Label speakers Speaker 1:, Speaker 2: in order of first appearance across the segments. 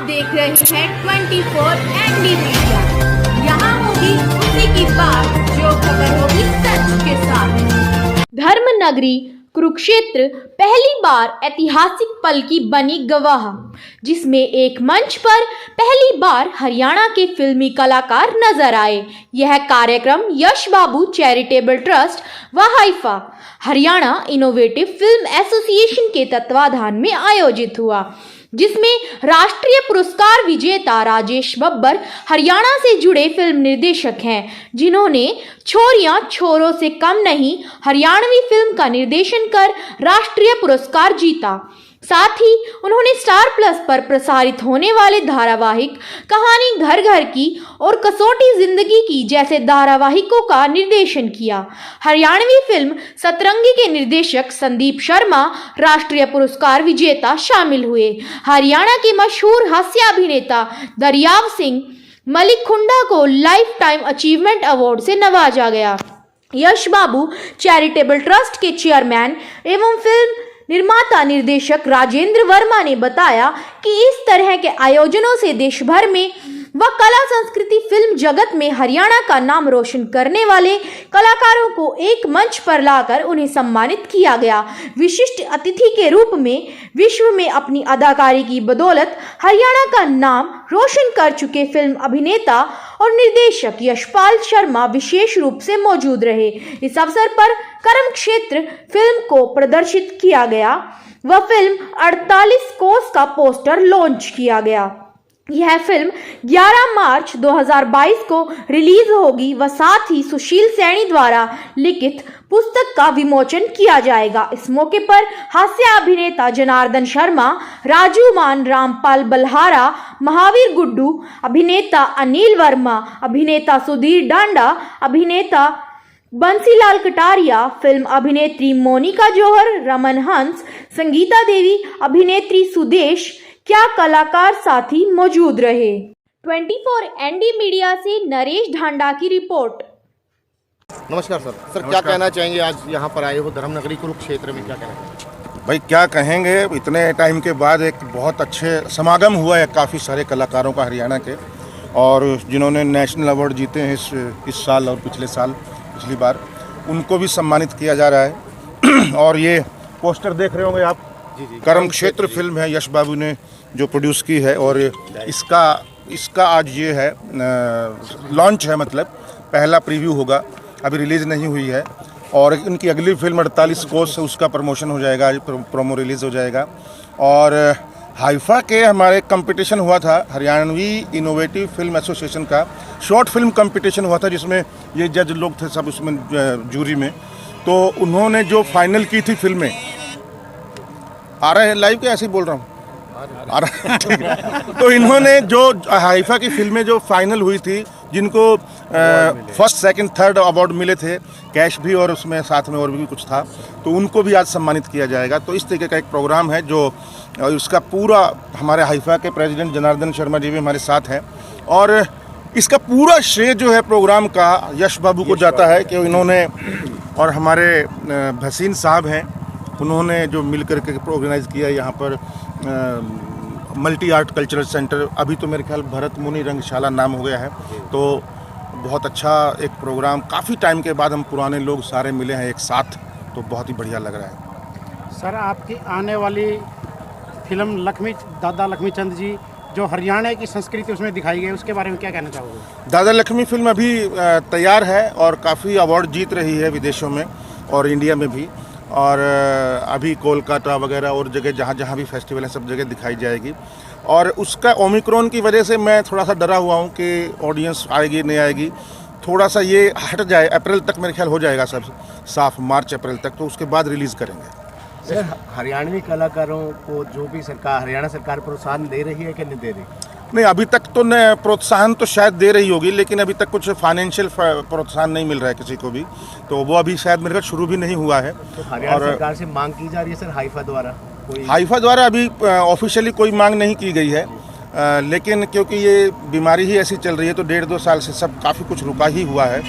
Speaker 1: देख रहे हैं 24 एनडी मीडिया। यहाँ होगी उसी की बात जो खबर होगी सच के साथ। धर्म नगरी कुरुक्षेत्र पहली बार ऐतिहासिक पल की बनी गवाह, जिसमें एक मंच पर पहली बार हरियाणा के फिल्मी कलाकार नजर आए। यह कार्यक्रम यश बाबू चैरिटेबल ट्रस्ट व Haifa Haryana innovative film association के तत्वाधान में आयोजित हुआ, जिसमें राष्ट्रीय पुरस्कार विजेता राजेश बब्बर हरियाणा से जुड़े फिल्म निर्देशक हैं, जिन्होंने छोरियां छोरों से कम नहीं हरियाणवी फिल्म का निर्देशन कर राष्ट्रीय पुरस्कार जीता। साथ ही उन्होंने स्टार प्लस पर प्रसारित होने वाले धारावाहिक कहानी घर घर की और कसौटी जिंदगी की जैसे धारावाहिकों का निर्देशन किया। हरियाणवी फिल्म सतरंगी के निर्देशक संदीप शर्मा राष्ट्रीय पुरस्कार विजेता शामिल हुए। हरियाणा के मशहूर हास्य अभिनेता दरियाव सिंह मलिक खुंडा को लाइफ टाइम अचीवमेंट अवार्ड से नवाजा गया। यश बाबू चैरिटेबल ट्रस्ट के चेयरमैन एवं फिल्म निर्माता निर्देशक राजेंद्र वर्मा ने बताया कि इस तरह के आयोजनों से देश भर में व कला संस्कृति फिल्म जगत में हरियाणा का नाम रोशन करने वाले कलाकारों को एक मंच पर लाकर उन्हें सम्मानित किया गया। विशिष्ट अतिथि के रूप में विश्व में अपनी अदाकारी की बदौलत हरियाणा का नाम रोशन कर चुके फिल्म अभिनेता और निर्देशक यशपाल शर्मा विशेष रूप से मौजूद रहे। इस अवसर पर कर्म क्षेत्र फिल्म को प्रदर्शित किया गया व फिल्म 48 कोस का पोस्टर लॉन्च किया गया। यह फिल्म 11 मार्च 2022 को रिलीज होगी व साथ ही सुशील सैनी द्वारा लिखित पुस्तक का विमोचन किया जाएगा। इस मौके पर हास्य अभिनेता जनार्दन शर्मा, राजू मान, रामपाल बल्हारा, महावीर गुड्डू, अभिनेता अनिल वर्मा, अभिनेता सुधीर डांडा, अभिनेता बंसीलाल कटारिया, फिल्म अभिनेत्री मोनिका जौहर, रमन हंस, संगीता देवी, अभिनेत्री सुदेश क्या कलाकार साथी मौजूद रहे। 24 एनडी मीडिया से नरेश ढांडा की रिपोर्ट।
Speaker 2: नमस्कार सर, क्या कहना चाहेंगे? आज यहाँ पर आए हो धर्मनगरी कुरुक्षेत्र में, क्या कहना चाहेंगे?
Speaker 3: भाई क्या कहेंगे, इतने टाइम के बाद एक बहुत अच्छे समागम हुआ है काफ़ी सारे कलाकारों का हरियाणा के, और जिन्होंने नेशनल अवार्ड जीते हैं इस साल और पिछली बार उनको भी सम्मानित किया जा रहा है। और ये पोस्टर देख रहे होंगे आप, कर्म क्षेत्र फिल्म है, यश बाबू ने जो प्रोड्यूस की है, और इसका आज ये है लॉन्च है, मतलब पहला प्रीव्यू होगा, अभी रिलीज़ नहीं हुई है। और इनकी अगली फिल्म 48 कोस से उसका प्रमोशन हो जाएगा, आज प्रोमो रिलीज़ हो जाएगा। और हाइफा के हमारे कंपटीशन हुआ था, हरियाणवी इनोवेटिव फिल्म एसोसिएशन का शॉर्ट फिल्म कंपटीशन हुआ था, जिसमें ये जज लोग थे सब उसमें जूरी में। तो उन्होंने जो फाइनल की थी फिल्में, आ रहा है लाइव के, ऐसे ही बोल रहा हूँ, आ रहा है ठीक है। तो इन्होंने जो हाइफा की फिल्में जो फाइनल हुई थी, जिनको फर्स्ट सेकंड थर्ड अवार्ड मिले थे, कैश भी और उसमें साथ में और भी कुछ था, तो उनको भी आज सम्मानित किया जाएगा। तो इस तरीके का एक प्रोग्राम है जो उसका पूरा हमारे हाइफा के प्रेसिडेंट जनार्दन शर्मा जी भी हमारे साथ हैं, और इसका पूरा श्रेय जो है प्रोग्राम का यश बाबू को जाता है कि इन्होंने, और हमारे भसीन साहब हैं, उन्होंने जो मिल करके ऑर्गेनाइज़ किया यहाँ पर मल्टी आर्ट कल्चरल सेंटर। अभी तो मेरे ख्याल भरत मुनि रंगशाला नाम हो गया है। तो बहुत अच्छा एक प्रोग्राम, काफ़ी टाइम के बाद हम पुराने लोग सारे मिले हैं एक साथ, तो बहुत ही बढ़िया लग रहा है।
Speaker 4: सर, आपकी आने वाली फिल्म दादा लक्ष्मीचंद जी जो हरियाणा की संस्कृति उसमें दिखाई गई, उसके बारे में क्या कहना चाहोगे?
Speaker 3: दादा लक्ष्मी फिल्म अभी तैयार है और काफ़ी अवार्ड जीत रही है विदेशों में और इंडिया में भी, और अभी कोलकाता वगैरह और जगह जहाँ जहाँ भी फेस्टिवल है सब जगह दिखाई जाएगी। और उसका ओमिक्रॉन की वजह से मैं थोड़ा सा डरा हुआ हूँ कि ऑडियंस आएगी नहीं आएगी, थोड़ा सा ये हट जाए। अप्रैल तक मेरे ख्याल हो जाएगा सब साफ, मार्च अप्रैल तक, तो उसके बाद रिलीज़ करेंगे।
Speaker 2: सर, हरियाणवी कलाकारों को जो भी हरियाणा सरकार प्रोत्साहन दे रही है कि नहीं दे रही?
Speaker 3: नहीं, अभी तक तो प्रोत्साहन तो शायद दे रही होगी, लेकिन अभी तक कुछ फाइनेंशियल प्रोत्साहन नहीं मिल रहा है किसी को भी, तो वो अभी शायद मेरे ख्याल शुरू भी नहीं हुआ है।
Speaker 2: तो हरियाणा सरकार से मांग की जा रही है सर हाइफा द्वारा?
Speaker 3: अभी ऑफिशियली कोई मांग नहीं की गई है, लेकिन क्योंकि ये बीमारी ही ऐसी चल रही है तो 1.5-2 साल से सब काफ़ी कुछ रुका ही हुआ है।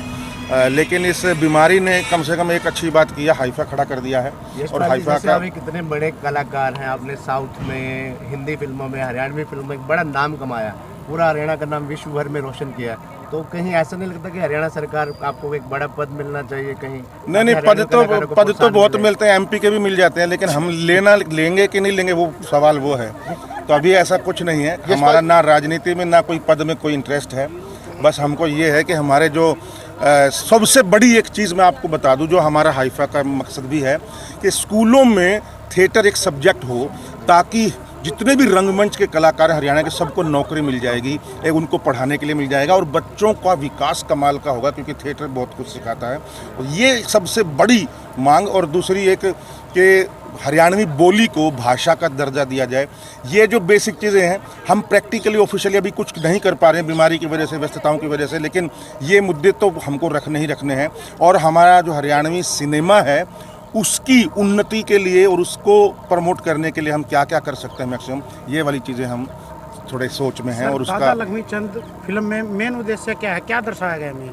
Speaker 3: लेकिन इस बीमारी ने कम से कम एक अच्छी बात किया, हाइफा खड़ा कर दिया है। और हाइफा
Speaker 5: जैसे
Speaker 3: का
Speaker 5: अभी कितने बड़े कलाकार हैं, आपने साउथ में, हिंदी फिल्मों में, हरियाणवी फिल्मों में एक बड़ा नाम कमाया, पूरा हरियाणा का नाम विश्व भर में रोशन किया। तो कहीं ऐसा नहीं लगता कि हरियाणा सरकार आपको एक बड़ा पद मिलना चाहिए कहीं?
Speaker 3: नहीं, पद तो बहुत मिलते हैं, एमपी के भी मिल जाते हैं, लेकिन हम लेंगे कि नहीं लेंगे वो सवाल वो है। तो अभी ऐसा कुछ नहीं है, हमारा ना राजनीति में ना कोई पद में कोई इंटरेस्ट है। बस हमको ये है कि हमारे जो सबसे बड़ी एक चीज़ मैं आपको बता दूं, जो हमारा हाइफा का मकसद भी है कि स्कूलों में थिएटर एक सब्जेक्ट हो, ताकि जितने भी रंगमंच के कलाकार हरियाणा के सबको नौकरी मिल जाएगी, एक उनको पढ़ाने के लिए मिल जाएगा और बच्चों का विकास कमाल का होगा, क्योंकि थिएटर बहुत कुछ सिखाता है। और ये सबसे बड़ी मांग। और दूसरी एक कि हरियाणवी बोली को भाषा का दर्जा दिया जाए। ये जो बेसिक चीज़ें हैं, हम प्रैक्टिकली ऑफिशियली अभी कुछ नहीं कर पा रहे हैं बीमारी की वजह से, व्यस्तताओं की वजह से, लेकिन ये मुद्दे तो हमको रखने ही रखने हैं। और हमारा जो हरियाणवी सिनेमा है उसकी उन्नति के लिए और उसको प्रमोट करने के लिए हम क्या क्या कर सकते हैं मैक्सिमम, ये वाली चीज़ें हम थोड़े सोच में हैं। और
Speaker 4: दादा
Speaker 3: उसका
Speaker 4: लक्ष्मीचंद फिल्म में मेन उद्देश्य क्या है, क्या दर्शाया गया मेन?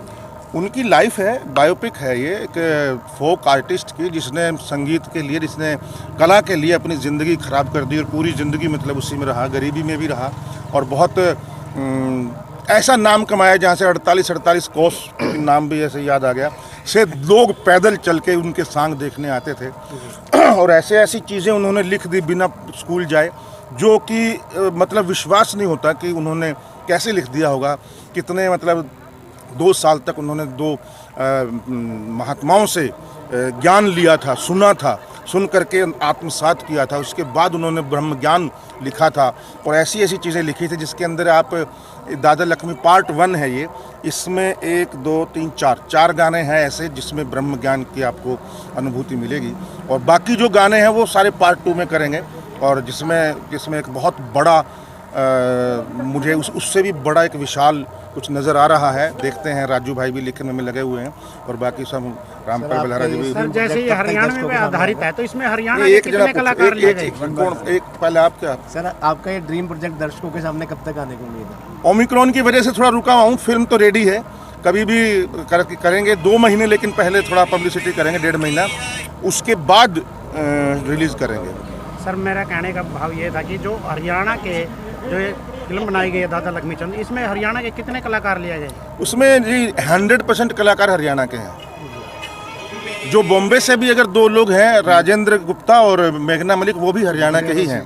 Speaker 3: उनकी लाइफ है, बायोपिक है ये, एक फोक आर्टिस्ट की जिसने संगीत के लिए, जिसने कला के लिए अपनी ज़िंदगी ख़राब कर दी और पूरी ज़िंदगी मतलब उसी में रहा, गरीबी में भी रहा और बहुत ऐसा नाम कमाया जहाँ से 48 कोस नाम भी ऐसे याद आ गया, से लोग पैदल चल के उनके सांग देखने आते थे। और ऐसे ऐसी चीज़ें उन्होंने लिख दी बिना स्कूल जाए, जो कि मतलब विश्वास नहीं होता कि उन्होंने कैसे लिख दिया होगा। कितने मतलब 2 साल तक उन्होंने 2 महात्माओं से ज्ञान लिया था, सुना था, सुन करके आत्मसात किया था, उसके बाद उन्होंने ब्रह्म ज्ञान लिखा था। और ऐसी ऐसी चीज़ें लिखी थी जिसके अंदर आप दादा लक्ष्मी पार्ट 1 है ये, इसमें 1 2 3 4 गाने हैं ऐसे जिसमें ब्रह्म ज्ञान की आपको अनुभूति मिलेगी। और बाकी जो गाने हैं वो सारे पार्ट 2 में करेंगे, और जिसमें एक बहुत बड़ा मुझे उससे भी बड़ा एक विशाल कुछ नज़र आ रहा है। देखते हैं, राजू भाई भी लिखने में लगे हुए हैं और बाकी सब रामपाल बलहारा जी भी।
Speaker 4: सर जैसे ये हरियाणा में आधारित है, तो इसमें हरियाणा के कितने कलाकार लिए गए?
Speaker 3: एक पहले आप क्या
Speaker 5: सर, आपका ये ड्रीम प्रोजेक्ट दर्शकों के सामने कब तक आने को उम्मीद है?
Speaker 3: ओमिक्रॉन की वजह से थोड़ा रुका हुआ हूँ। फिल्म तो रेडी है, कभी भी करेंगे 2 महीने, लेकिन पहले थोड़ा पब्लिसिटी करेंगे 1.5 महीना, उसके बाद रिलीज़ करेंगे।
Speaker 4: सर मेरा कहने का भाव ये था कि जो हरियाणा के जो ये फिल्म बनाई गई है दादा लक्ष्मीचंद, इसमें हरियाणा के कितने कलाकार लिए गए?
Speaker 3: उसमें जी 100% कलाकार हरियाणा के हैं। जो बॉम्बे से भी अगर 2 लोग हैं, राजेंद्र गुप्ता और मेघना मलिक, वो भी हरियाणा के ही हैं,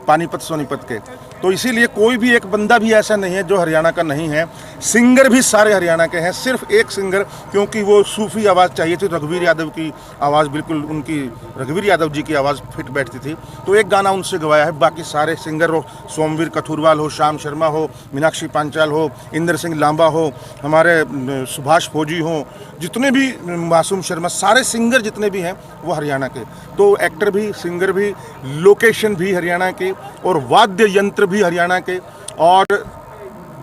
Speaker 3: पानीपत सोनीपत के। तो इसीलिए कोई भी एक बंदा भी ऐसा नहीं है जो हरियाणा का नहीं है। सिंगर भी सारे हरियाणा के हैं, सिर्फ एक सिंगर, क्योंकि वो सूफी आवाज़ चाहिए थी, रघुवीर यादव की आवाज़, बिल्कुल उनकी रघुवीर यादव जी की आवाज़ फिट बैठती थी, तो एक गाना उनसे गवाया है। बाकी सारे सिंगर हो, सोमवीर कथुरवाल हो, श्याम शर्मा हो, मीनाक्षी पांचाल हो, इंद्र सिंह लांबा हो, हमारे सुभाष फौजी हो, जितने भी, मासूम शर्मा, सारे सिंगर जितने भी हैं वो हरियाणा के। तो एक्टर भी, सिंगर भी, लोकेशन भी हरियाणा के, और वाद्य यंत्र भी हरियाणा के, और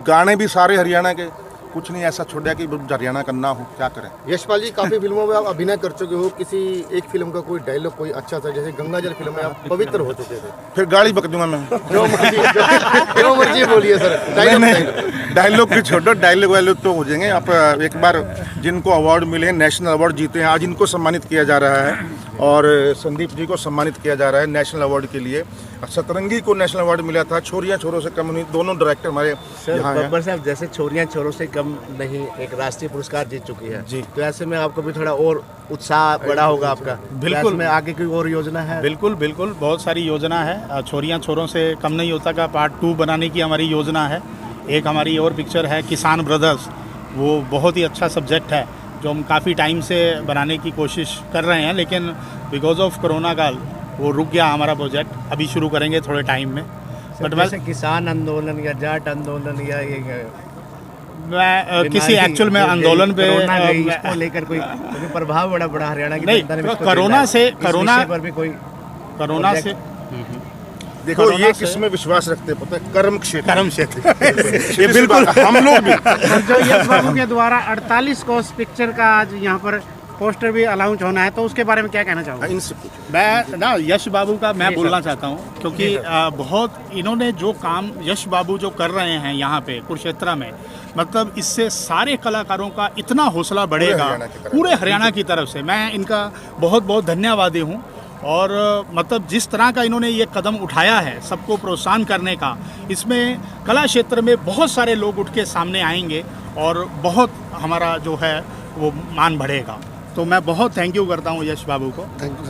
Speaker 3: गाने भी सारे हरियाणा के। कुछ नहीं ऐसा छोड़ा कि हरियाणा का ना हो, क्या करें।
Speaker 2: यशपाल जी, काफ़ी फिल्मों में आप अभिनय कर चुके हो, किसी एक फिल्म का कोई डायलॉग कोई अच्छा था, जैसे गंगाजल फिल्म में आप पवित्र हो चुके थे।
Speaker 3: फिर गाड़ी बक दूंगा मैं।
Speaker 2: जो मर्जी बोलिए सर।
Speaker 3: डायलॉग भी छोड़ो, डायलॉग वायलॉग तो हो जाएंगे। आप एक बार जिनको अवार्ड मिले, नेशनल अवार्ड जीते हैं, आज इनको सम्मानित किया जा रहा है, और संदीप जी को सम्मानित किया जा रहा है नेशनल अवार्ड के लिए। सतरंगी को नेशनल अवार्ड मिला था, छोरियां छोरों से कम नहीं, दोनों डायरेक्टर हमारे यहाँ हैं।
Speaker 5: बब्बर साहब, जैसे छोरियां छोरों से कम नहीं एक राष्ट्रीय पुरस्कार जीत चुकी है
Speaker 3: जी,
Speaker 5: तो ऐसे में आपको भी थोड़ा और उत्साह बड़ा होगा आपका।
Speaker 6: बिल्कुल,
Speaker 5: में आगे कोई और योजना है?
Speaker 6: बिल्कुल बिल्कुल, बहुत सारी योजना है। छोरियां छोरों से कम नहीं होता का पार्ट 2 बनाने की हमारी योजना है। एक हमारी और पिक्चर है किसान ब्रदर्स, वो बहुत ही अच्छा सब्जेक्ट है जो हम काफ़ी टाइम से बनाने की कोशिश कर रहे हैं, लेकिन बिकॉज ऑफ कोरोना काल वो रुक गया हमारा प्रोजेक्ट। अभी शुरू करेंगे थोड़े टाइम में।
Speaker 5: बट वैसे किसान आंदोलन या जाट आंदोलन या ये
Speaker 6: मैं किसी एक्चुअल में आंदोलन पे
Speaker 5: इसको लेकर कोई प्रभाव बड़ा हरियाणा की
Speaker 6: नहीं,
Speaker 5: जनता ने
Speaker 6: कोरोना से
Speaker 5: पर भी कोई
Speaker 6: कोरोना से
Speaker 3: देखो ये किसमें विश्वास रखते हैं पता है? कर्म क्षेत्र।
Speaker 6: ये बिल्कुल
Speaker 3: हम लोग भी।
Speaker 4: जो यश बाबू के द्वारा 48 कोस पिक्चर का आज यहाँ पर पोस्टर भी अनाउंस होना है, तो उसके बारे में क्या कहना चाहोगे?
Speaker 2: इनसे पूछो।
Speaker 6: मैं ना यश बाबू का मैं
Speaker 4: जी
Speaker 6: बोलना
Speaker 4: सर।
Speaker 6: चाहता हूँ, क्योंकि बहुत इन्होंने जो काम यश बाबू जो कर रहे हैं यहाँ पे कुरुक्षेत्र में, मतलब इससे सारे कलाकारों का इतना हौसला बढ़ेगा
Speaker 3: हरियाणा की तरफ।
Speaker 6: पूरे हरियाणा की तरफ से। मैं इनका बहुत बहुत धन्यवादी हूँ। और मतलब जिस तरह का इन्होंने ये कदम उठाया है सबको प्रोत्साहन करने का, इसमें कला क्षेत्र में बहुत सारे लोग उठ के सामने आएंगे और बहुत हमारा जो है वो मान बढ़ेगा। तो मैं बहुत थैंक यू करता हूँ यश बाबू को,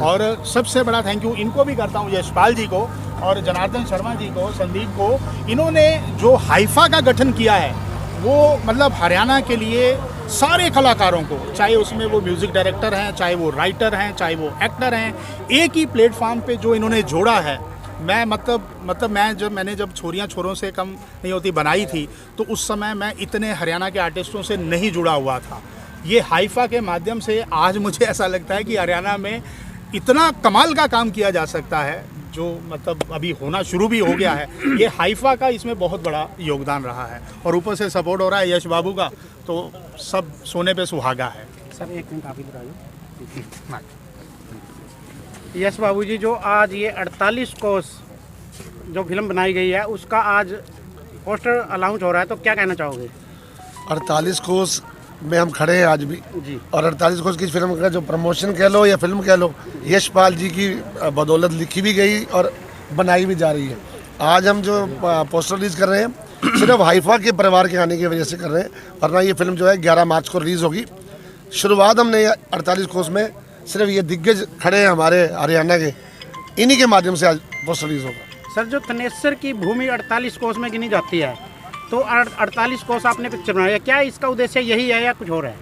Speaker 6: और सबसे बड़ा थैंक यू इनको भी करता हूँ, यशपाल जी को और जनार्दन शर्मा जी को, संदीप को। इन्होंने जो हाइफा का गठन किया है वो मतलब हरियाणा के लिए सारे कलाकारों को, चाहे उसमें वो म्यूज़िक डायरेक्टर हैं, चाहे वो राइटर हैं, चाहे वो एक्टर हैं, एक ही प्लेटफॉर्म पे जो इन्होंने जोड़ा है। मैं मतलब मैंने जब छोरियां छोरों से कम नहीं होती बनाई थी, तो उस समय मैं इतने हरियाणा के आर्टिस्टों से नहीं जुड़ा हुआ था। ये हाइफा के माध्यम से आज मुझे ऐसा लगता है कि हरियाणा में इतना कमाल का काम किया जा सकता है, जो मतलब अभी होना शुरू भी हो गया है। ये हाइफा का इसमें बहुत बड़ा योगदान रहा है, और ऊपर से सपोर्ट हो रहा है यश बाबू का, तो सब सोने पे सुहागा है।
Speaker 4: सर एक मिनट आप इधर आइए। यश बाबू जी, जो आज ये 48 कोस जो फिल्म बनाई गई है उसका आज पोस्टर अनाउंस हो रहा है, तो क्या कहना चाहोगे?
Speaker 7: 48 कोस में हम खड़े हैं आज भी,
Speaker 4: जी।
Speaker 7: और 48 कोस की फिल्म का जो प्रमोशन कह लो या फिल्म कह लो, यशपाल जी की बदौलत लिखी भी गई और बनाई भी जा रही है। आज हम जो पोस्टर रिलीज कर रहे हैं सिर्फ हाइफा के परिवार के आने की वजह से कर रहे हैं, वरना ये फिल्म जो है 11 मार्च को रिलीज़ होगी। शुरुआत हमने 48 कोस में सिर्फ ये दिग्गज खड़े हैं हमारे हरियाणा के, इन्हीं के माध्यम से आज पोस्टर रिलीज होगा।
Speaker 4: सर, जो थनेसर की भूमि 48 कोस में गिनी जाती है, तो 48 कोस आपने पिक्चर बनाई है, क्या इसका उद्देश्य यही है या कुछ और है?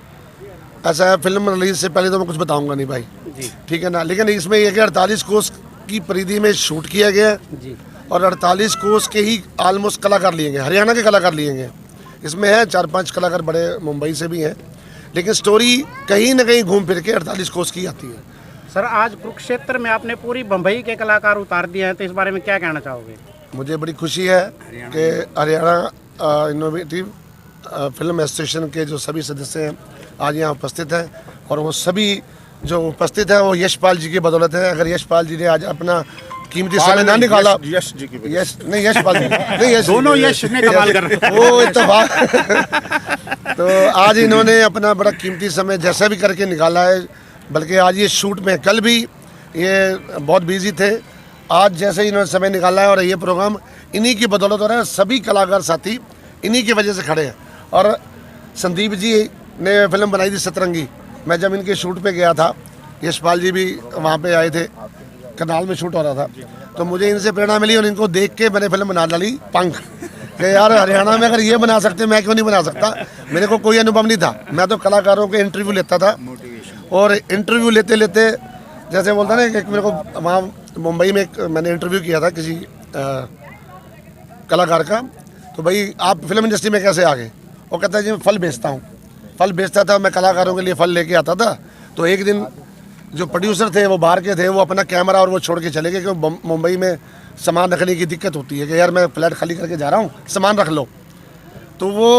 Speaker 7: ऐसा है, फिल्म रिलीज से पहले तो मैं कुछ बताऊंगा नहीं भाई,
Speaker 4: जी
Speaker 7: ठीक है ना, लेकिन इसमें यह कि 48 कोस की परिधि में शूट किया गया है,
Speaker 4: जी।
Speaker 7: और 48 कोस के ही ऑलमोस्ट कलाकार लिए गए, हरियाणा के कलाकार लिए गए। इसमें है 4-5 कलाकार बड़े मुंबई से भी हैं, लेकिन स्टोरी कहीं ना कहीं घूम फिर के 48 कोस की आती है।
Speaker 4: सर, आज कुरुक्षेत्र में आपने पूरी बम्बई के कलाकार उतार दिए हैं, तो इस बारे में क्या कहना चाहोगे?
Speaker 7: मुझे बड़ी खुशी है कि हरियाणा इनोवेटिव फिल्म एसोसिएशन के जो सभी सदस्य हैं आज यहाँ उपस्थित हैं, और वो सभी जो उपस्थित है वो यशपाल जी की बदौलत है। अगर यशपाल जी ने आज अपना कीमती समय ना निकाला,
Speaker 3: यश जी की वजह
Speaker 7: यश नहीं, यशपाल जी नहीं, यश
Speaker 6: दोनों यश ने कमाल कर रहे हैं।
Speaker 7: वो इत्तेफाक तो आज इन्होंने अपना बड़ा कीमती समय जैसा भी करके निकाला है, बल्कि आज ये शूट में, कल भी ये बहुत बिजी थे, आज जैसे ही इन्होंने समय निकाला है और ये प्रोग्राम इन्हीं की बदौलत हो रहा है। सभी कलाकार साथी इन्हीं की वजह से खड़े हैं। और संदीप जी ने फिल्म बनाई थी सतरंगी, मैं जब इनके शूट पे गया था, यशपाल जी भी वहाँ पे आए थे, करनाल में शूट हो रहा था, तो मुझे इनसे प्रेरणा मिली और इनको देख के मैंने फिल्म बना डाली पंख, कि यार हरियाणा में अगर ये बना सकते मैं क्यों नहीं बना सकता। मेरे को कोई अनुभव नहीं था, मैं तो कलाकारों के इंटरव्यू लेता था, और इंटरव्यू लेते लेते जैसे बोलता ना कि मेरे को वहाँ मुंबई में मैंने इंटरव्यू किया था किसी कलाकार का, तो भाई आप फिल्म इंडस्ट्री में कैसे आ गए? वो कहता है जी मैं फल बेचता हूँ। फल बेचता था, मैं कलाकारों के लिए फल लेके आता था। तो एक दिन जो प्रोड्यूसर थे वो बाहर के थे, वो अपना कैमरा और वो छोड़ के चले गए, क्योंकि मुंबई में सामान रखने की दिक्कत होती है कि यार मैं फ्लैट खाली करके जा रहा हूँ, सामान रख लो। तो वो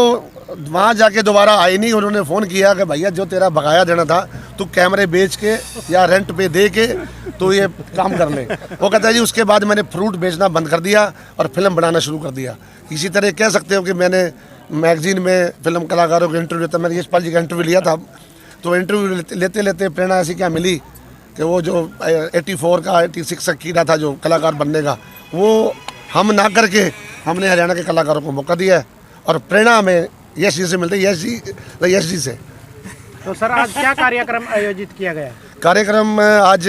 Speaker 7: वहाँ जाके दोबारा आए नहीं। उन्होंने फ़ोन किया कि भैया जो तेरा बकाया देना था तू कैमरे बेच के या रेंट पे दे के तो ये काम कर ले। वो कहता है जी उसके बाद मैंने फ्रूट बेचना बंद कर दिया और फिल्म बनाना शुरू कर दिया। इसी तरह कह सकते हो कि मैंने मैगजीन में फिल्म कलाकारों के इंटरव्यू था, मैंने यशपाल जी का इंटरव्यू लिया था। तो इंटरव्यू लेते लेते प्रेरणा ऐसी क्या मिली कि वो जो 84 का 86 का कीड़ा था जो कलाकार बनने का, वो हम ना करके हमने हरियाणा के कलाकारों को मौका दिया है, और प्रेरणा हमें यश जी से मिलते, यश जी से।
Speaker 4: तो सर, आज क्या कार्यक्रम आयोजित किया गया?
Speaker 7: कार्यक्रम में आज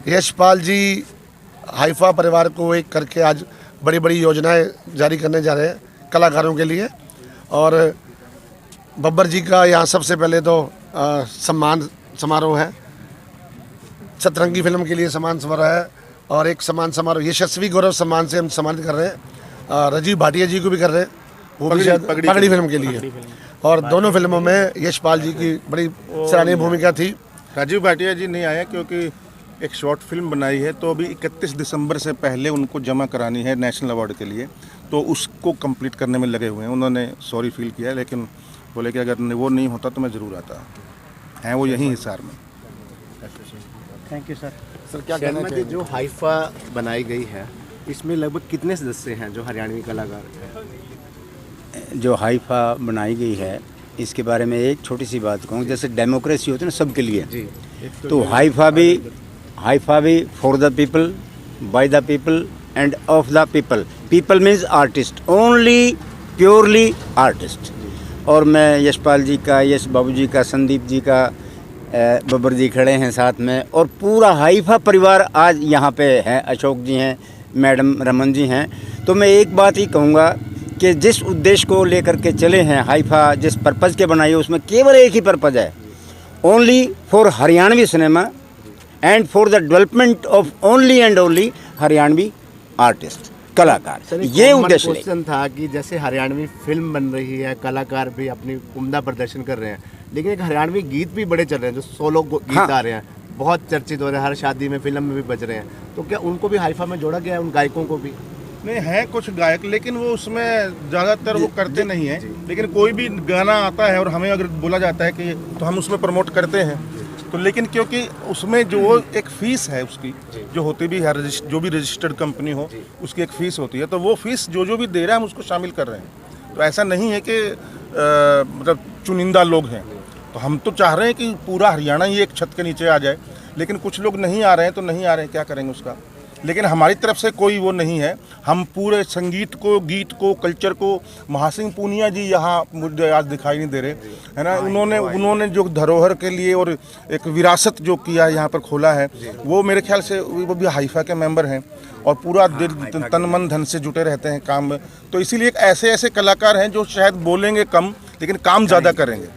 Speaker 7: यशपाल जी हाइफा परिवार को एक करके आज बड़ी बड़ी योजनाएं जारी करने जा रहे हैं कलाकारों के लिए। और बब्बर जी का यहाँ सबसे पहले तो सम्मान समारोह है, सतरंगी फिल्म के लिए सम्मान समारोह है, और एक सम्मान समारोह यशस्वी गौरव सम्मान से हम सम्मानित कर रहे हैं। राजीव भाटिया जी को भी कर रहे हैं, वो भी शायद पगड़ी फिल्म के लिए। और दोनों फिल्मों में यशपाल जी की बड़ी सराहनीय भूमिका थी।
Speaker 3: राजीव भाटिया जी नहीं आए क्योंकि एक शॉर्ट फिल्म बनाई है, तो अभी 31 दिसंबर से पहले उनको जमा करानी है नेशनल अवार्ड के लिए, तो उसको कंप्लीट करने में लगे हुए हैं। उन्होंने सॉरी फील किया, लेकिन बोले कि अगर वो नहीं होता तो मैं ज़रूर आता। हैं वो यहीं हिसार में।
Speaker 4: Thank you sir.
Speaker 2: सर क्या कहना
Speaker 5: शर्मा जी,
Speaker 2: चाहिए?
Speaker 5: जो हाइफा बनाई गई है इसमें लगभग कितने सदस्य हैं जो हरियाणवी कलाकार हैं?
Speaker 8: जो हाइफा बनाई गई है इसके बारे में एक छोटी सी बात कहूँ, जैसे डेमोक्रेसी होती है ना सबके लिए,
Speaker 5: जी,
Speaker 8: तो हाइफा भी for the people, by the people end of the people. People means artist, only purely artist. और मैं यशपाल जी का, यश बाबू जी का, संदीप जी का, बब्बर जी खड़े हैं साथ में, और पूरा हाइफा परिवार आज यहाँ पे है। अशोक जी हैं, मैडम रमन जी हैं। तो मैं एक बात ही कहूँगा कि जिस उद्देश्य को लेकर के चले हैं, हाइफा जिस पर्पज़ के बनाई है उसमें केवल एक ही पर्पज़ है, only for Haryanvi cinema and for the development of only and only Haryanvi artist, कलाकार।
Speaker 5: सर, एक
Speaker 8: ये
Speaker 5: common
Speaker 8: उद्देश्य है।
Speaker 5: क्वेश्चन था कि जैसे हरियाणवी फिल्म बन रही है, कलाकार भी अपनी उम्दा प्रदर्शन कर रहे हैं, लेकिन एक हरियाणवी गीत भी बड़े चल रहे हैं जो सोलो गीत
Speaker 8: हाँ।
Speaker 5: आ रहे हैं, बहुत चर्चित हो रहे हैं, हर शादी में, फिल्म में भी बज रहे हैं। तो क्या उनको भी हाइफा में जोड़ा गया है, उन गायकों को भी?
Speaker 3: नहीं है कुछ गायक, लेकिन वो उसमें ज़्यादातर वो करते नहीं हैं। लेकिन कोई भी गाना आता है और हमें अगर बोला जाता है कि तो हम उसमें प्रमोट करते हैं। तो लेकिन क्योंकि उसमें जो एक फ़ीस है उसकी जो होती भी है, जो भी रजिस्टर्ड कंपनी हो उसकी एक फ़ीस होती है, तो वो फ़ीस जो भी दे रहा है हम उसको शामिल कर रहे हैं। तो ऐसा नहीं है कि मतलब चुनिंदा लोग हैं। तो हम तो चाह रहे हैं कि पूरा हरियाणा ही एक छत के नीचे आ जाए, लेकिन कुछ लोग नहीं आ रहे हैं तो नहीं आ रहे हैं, क्या करेंगे उसका। लेकिन हमारी तरफ से कोई वो नहीं है। हम पूरे संगीत को, गीत को, कल्चर को, महासिंह पूनिया जी यहाँ मुझे आज दिखाई नहीं दे रहे, है ना। उन्होंने जो धरोहर के लिए और एक विरासत जो किया यहाँ पर खोला है, वो मेरे ख्याल से वो भी हाइफा के मेंबर हैं और पूरा दिल तन मन धन से जुटे रहते हैं काम में। तो इसीलिए ऐसे ऐसे कलाकार हैं जो शायद बोलेंगे कम लेकिन काम ज़्यादा करेंगे।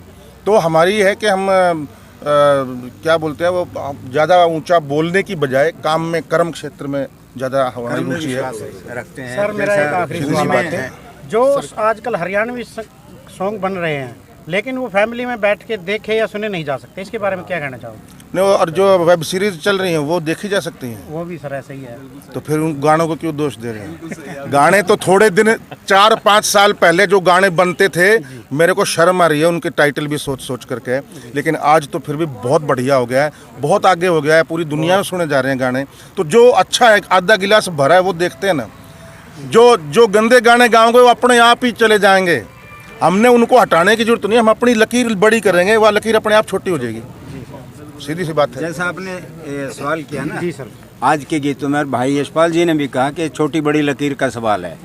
Speaker 3: तो हमारी है कि हम क्या बोलते हैं, वो ज़्यादा ऊंचा बोलने की बजाय काम में, कर्म क्षेत्र में ज़्यादा हमारी रुचि है।
Speaker 8: रखते हैं।
Speaker 4: सर मेरा एक आखिरी
Speaker 3: सीधी सी
Speaker 4: सवाल
Speaker 3: बात
Speaker 4: है,
Speaker 3: है।
Speaker 4: जो आजकल हरियाणवी सॉन्ग बन रहे हैं लेकिन वो फैमिली में बैठ के देखे या सुने नहीं जा सकते, इसके बारे में क्या कहना चाहोगे?
Speaker 3: नहीं, और जो वेब सीरीज चल रही हैं वो देखी जा सकती हैं।
Speaker 4: वो भी सर ऐसा ही है।
Speaker 3: तो फिर उन गानों को क्यों दोष दे रहे हैं? गाने तो थोड़े दिन 4-5 साल पहले जो गाने बनते थे, मेरे को शर्म आ रही है उनके टाइटल भी सोच करके। लेकिन आज तो फिर भी बहुत बढ़िया हो गया है, बहुत आगे हो गया है, पूरी दुनिया में सुने जा रहे हैं गाने। तो जो अच्छा है, आधा गिलास भरा है, वो देखते हैं ना। जो गंदे गाने गाओगे वो अपने आप ही चले जाएंगे। हमने उनको हटाने की जरूरत नहीं, हम अपनी लकीर बड़ी करेंगे, वह लकीर अपने आप छोटी हो जाएगी। सीधी सी बात है।
Speaker 8: जैसा आपने सवाल किया ना
Speaker 4: जी सर,
Speaker 8: आज के गीतों में, भाई यशपाल जी ने भी कहा कि छोटी बड़ी लकीर का सवाल है।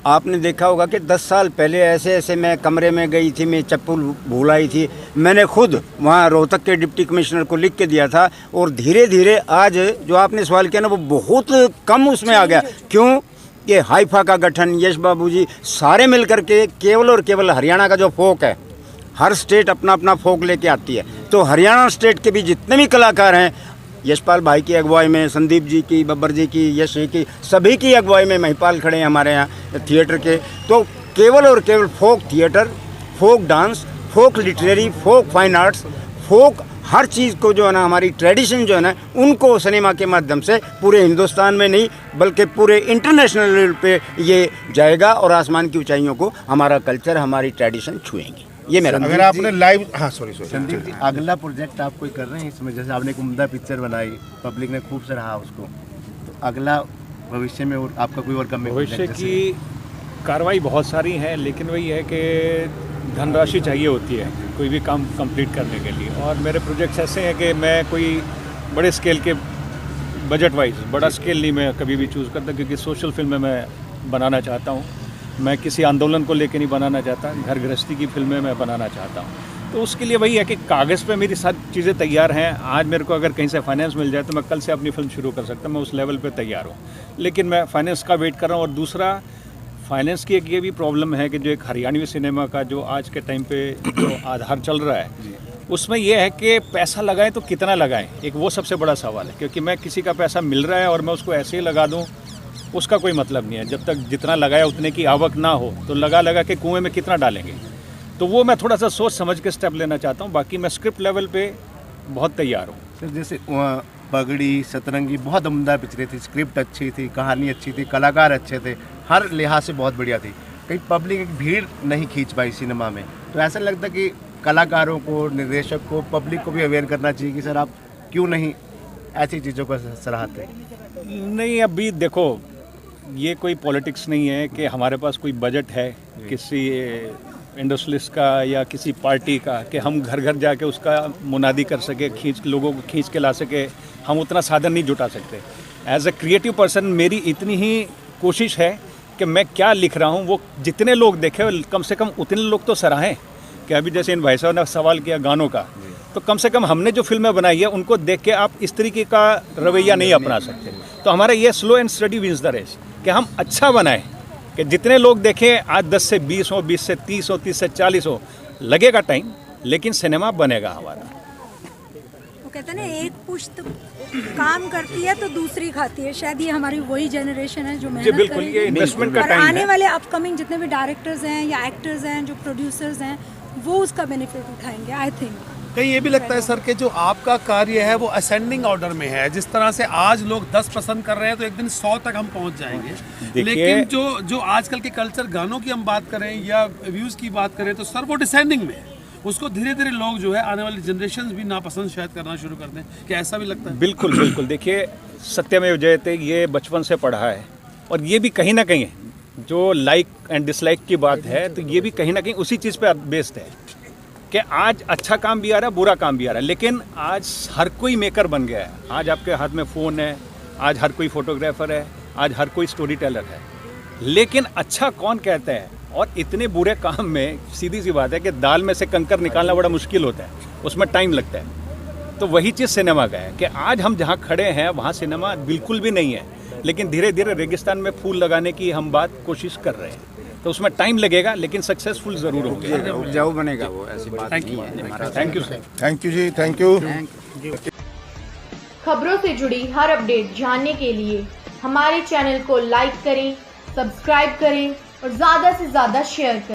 Speaker 8: आपने देखा होगा कि 10 साल पहले ऐसे मैं कमरे में गई थी, मैं चप्पल भूल आई थी, मैंने खुद वहाँ रोहतक के डिप्टी कमिश्नर को लिख के दिया था। और धीरे धीरे आज जो आपने सवाल किया ना, वो बहुत कम उसमें आ गया। क्यों? ये हाइफा का गठन, यश बाबू जी सारे मिल करके केवल और केवल हरियाणा का जो फोक है, हर स्टेट अपना अपना फोक लेके आती है। तो हरियाणा स्टेट के भी जितने भी कलाकार हैं, यशपाल भाई की अगुवाई में, संदीप जी की, बब्बर जी की, यश जी की, सभी की अगुवाई में महिपाल खड़े हैं हमारे यहाँ थिएटर के। तो केवल और केवल फोक थिएटर, फोक डांस, फोक लिटरेरी, फोक फाइन आर्ट्स, फोक हर चीज़ को जो है ना, हमारी ट्रेडिशन जो है ना, उनको सिनेमा के माध्यम से पूरे हिंदुस्तान में नहीं बल्कि पूरे इंटरनेशनल लेवल पे ये जाएगा और आसमान की ऊंचाइयों को हमारा कल्चर, हमारी ट्रेडिशन छुएंगे। ये मेरा
Speaker 3: अगर आपने लाइव, हाँ सॉरी
Speaker 5: संदीप जी, अगला प्रोजेक्ट आप कोई कर रहे हैं इसमें? जैसे आपने एक उम्दा पिक्चर बनाई, पब्लिक ने खूब सराहा उसको, तो अगला भविष्य में और आपका कोई और कमिटमेंट?
Speaker 9: भविष्य की कार्रवाई बहुत सारी है, लेकिन वही है कि धनराशि चाहिए होती है कोई भी काम कंप्लीट करने के लिए। और मेरे प्रोजेक्ट्स ऐसे हैं कि मैं कोई बड़े स्केल के, बजट वाइज बड़ा स्केल नहीं मैं कभी भी चूज़ करता, क्योंकि सोशल फिल्में मैं बनाना चाहता हूँ। मैं किसी आंदोलन को लेकर नहीं बनाना चाहता, घर गृहस्थी की फिल्में मैं बनाना चाहता हूँ। तो उसके लिए वही है कि कागज़ पे मेरी सारी चीज़ें तैयार हैं। आज मेरे को अगर कहीं से फाइनेंस मिल जाए तो मैं कल से अपनी फिल्म शुरू कर सकता हूँ, मैं उस लेवल पे तैयार हूँ। लेकिन मैं फाइनेंस का वेट कर रहा हूँ। और दूसरा, फाइनेंस की एक ये भी प्रॉब्लम है कि जो एक हरियाणवी सिनेमा का जो आज के टाइम पे जो आधार चल रहा है, उसमें यह है कि पैसा लगाएं तो कितना लगाएं, एक वो सबसे बड़ा सवाल है। क्योंकि मैं किसी का पैसा मिल रहा है और मैं उसको ऐसे ही लगा दूँ, उसका कोई मतलब नहीं है। जब तक जितना लगाया उतने की आवक ना हो तो लगा के कुएं में कितना डालेंगे। तो वो मैं थोड़ा सा सोच समझ के स्टेप लेना चाहता हूँ। बाकी मैं स्क्रिप्ट लेवल पे बहुत तैयार हूँ।
Speaker 5: सर जैसे पगड़ी, सतरंगी बहुत उम्दा पिक्चरें थी, स्क्रिप्ट अच्छी थी, कहानी अच्छी थी, कलाकार अच्छे थे, हर लिहाज से बहुत बढ़िया थी। कहीं पब्लिक एक भीड़ नहीं खींच पाई सिनेमा में। तो ऐसा लगता है कि कलाकारों को, निर्देशक को, पब्लिक को भी अवेयर करना चाहिए कि सर आप क्यों नहीं ऐसी चीज़ों को सराहते हैं?
Speaker 9: नहीं, अभी देखो ये कोई पॉलिटिक्स नहीं है कि हमारे पास कोई बजट है किसी इंडस्ट्रियलिस्ट का या किसी पार्टी का कि हम घर घर जाके उसका मुनादी कर सके, लोगों को खींच के ला सके। हम उतना साधन नहीं जुटा सकते। एज ए क्रिएटिव पर्सन मेरी इतनी ही कोशिश है कि मैं क्या लिख रहा हूँ वो जितने लोग देखे कम से कम उतने लोग तो सराहें। कि अभी जैसे इन भाई साहब ने सवाल किया गानों का, तो कम से कम हमने जो फिल्में बनाई है उनको देख के आप इस तरीके का रवैया नहीं अपना सकते। तो हमारा ये slow and steady wins the race कि हम अच्छा बनाएं कि जितने लोग देखें, आज 10 से 20 हो, 20 से 30 हो, 30 से 40 हो, लगेगा टाइम लेकिन सिनेमा बनेगा हमारा।
Speaker 10: वो कहते हैं ना, एक पुश्त काम करती है तो दूसरी खाती है। शायद ये हमारी वही जनरेशन है जो मेहनत
Speaker 9: बिल्कुल, ये इन्वेस्टमेंट का
Speaker 10: और
Speaker 9: टाइम
Speaker 10: आने
Speaker 9: है।
Speaker 10: वाले अपकमिंग जितने भी डायरेक्टर्स हैं या एक्टर्स हैं, जो प्रोड्यूसर्स हैं, वो उसका बेनिफिट उठाएंगे आई थिंक।
Speaker 11: कहीं ये भी लगता है सर कि जो आपका कार्य है वो असेंडिंग ऑर्डर में है। जिस तरह से आज लोग 10 पसंद कर रहे हैं तो एक दिन 100 तक हम पहुंच जाएंगे। लेकिन जो आजकल के कल्चर गानों की हम बात करें या व्यूज़ की बात करें तो सर वो डिसेंडिंग में है। उसको धीरे धीरे लोग जो है आने वाली जनरेशन भी नापसंद शायद करना शुरू कर दें। क्या ऐसा भी लगता है?
Speaker 9: बिल्कुल बिल्कुल। देखिए, सत्यमेव जयते ये बचपन से पढ़ा है और ये भी कहीं ना कहीं जो लाइक एंड डिसलाइक की बात है तो ये भी कहीं ना कहीं उसी चीज़ पे बेस्ड है कि आज अच्छा काम भी आ रहा है, बुरा काम भी आ रहा है, लेकिन आज हर कोई मेकर बन गया है। आज आपके हाथ में फ़ोन है, आज हर कोई फोटोग्राफर है, आज हर कोई स्टोरी टेलर है, लेकिन अच्छा कौन कहता है? और इतने बुरे काम में सीधी सी बात है कि दाल में से कंकर निकालना बड़ा मुश्किल होता है, उसमें टाइम लगता है। तो वही चीज़ सिनेमा का है कि आज हम जहाँ खड़े हैं वहाँ सिनेमा बिल्कुल भी नहीं है, लेकिन धीरे धीरे रेगिस्तान में फूल लगाने की हम कोशिश कर रहे हैं। तो उसमें टाइम लगेगा लेकिन सक्सेसफुल ज़रूर होगा,
Speaker 8: उपजाऊ बनेगा वो, ऐसी बात नहीं है।
Speaker 9: Thank you sir.
Speaker 3: Thank you जी, थैंक यू।
Speaker 1: खबरों से जुड़ी हर अपडेट जानने के लिए हमारे चैनल को लाइक करें, सब्सक्राइब करें और ज़्यादा से ज़्यादा शेयर करें।